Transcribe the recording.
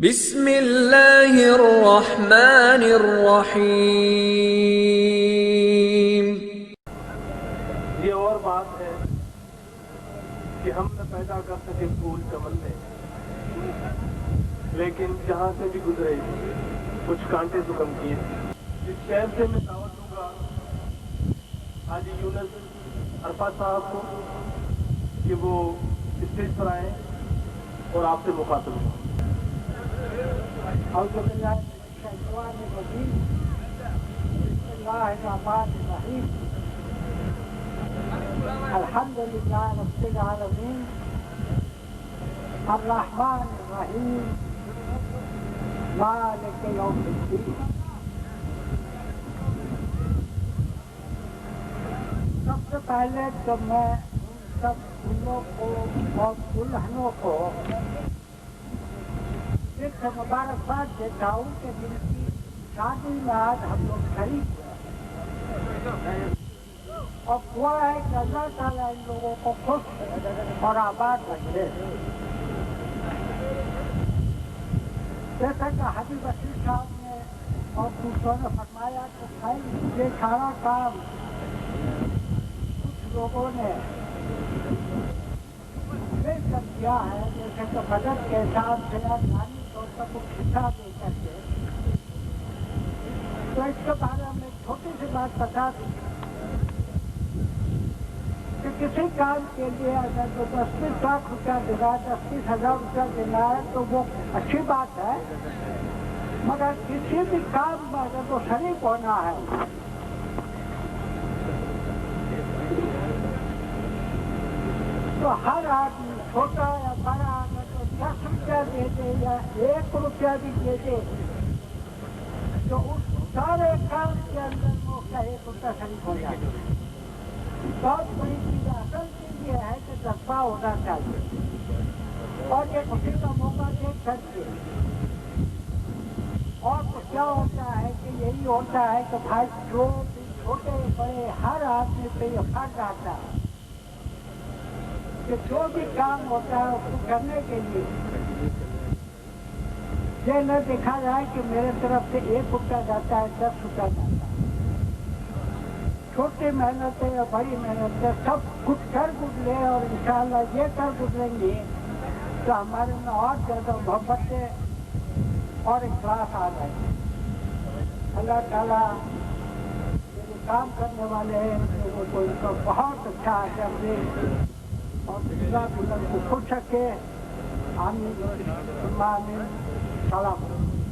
بسم اللہ الرحمن الرحیم۔ یہ اور بات ہے کہ ہم نہ پیدا کر سکے پھول چمن میں، لیکن جہاں سے بھی گزرے کچھ کانٹے زخم کیے۔ اس شہر سے میں دعوت دوں گا حاجی یونس عرفه صاحب کو کہ وہ اسٹیج پر آئیں اور آپ سے مخاطب ہوں۔ اعوذ باللہ من الشیطان الرجیم، بسم اللہ الرحمن الرحیم، الحمد للہ رب العالمین، الرحمن الرحیم، مالک یوم الدین۔ سب سے پہلے تو میں سب دلوں کو اور دلہنوں کو اس سے مبارکباد دیتا ہوں کہ جن کی شادی میں آج ہم لوگ شریک ہوئے، اور دعا ہے کہ اللہ تعالیٰ ان لوگوں کو خوش اور آباد رکھے۔ جیسا کہ حاجی بشیر صاحب نے اور دوسروں نے فرمایا کہ یہ سارا کام کچھ لوگوں نے مل کر کیا ہے، جیسے کہ بجٹ کے حساب سے کو کھٹا دے کر کے۔ تو اس کے بارے میں ایک چھوٹی سی بات بتا دوں کہ کسی کام کے لیے اگر تو 10-20 لاکھ روپیہ دینا ہے، 10-20 ہزار روپیہ دینا ہے تو وہ اچھی بات ہے، مگر کسی بھی کام میں اگر تو شریک ہونا ہے تو ہر آدمی چھوٹا یا بڑا اگر تو 10 روپیہ دے دے یا 1 روپیہ بھی دے دے تو اس سارے کام کے اندر وہ اس کا 1 روپیہ شریک ہو جائے۔ بہت بڑی چیز اصل چیز یہ ہے کہ جذبہ ہونا چاہیے، اور یہ خوشی کا موقع دیکھ کر کے۔ اور تو کیا ہوتا ہے کہ یہی ہوتا ہے کہ بھائی جو بھی چھوٹے بڑے ہر آدمی پہ یہ فرض آتا ہے کہ جو بھی کام ہوتا ہے اس کو کرنے کے لیے یہ نہ دیکھا جائے کہ میرے طرف سے 1 روپیہ جاتا ہے 10 روپیہ جاتا ہے۔ چھوٹی محنتیں یا بڑی محنتیں سب کچھ کر گزرے، اور انشاءاللہ یہ کر گزریں گے تو ہمارے میں اور زیادہ محبتیں اور اخلاص آ جائے۔ اللہ تعالیٰ جو کام کرنے والے ہیں ان کو بہت اچھا اجر دے اور اللہ کو خوش رکھے۔ آمین، آمین، سلام۔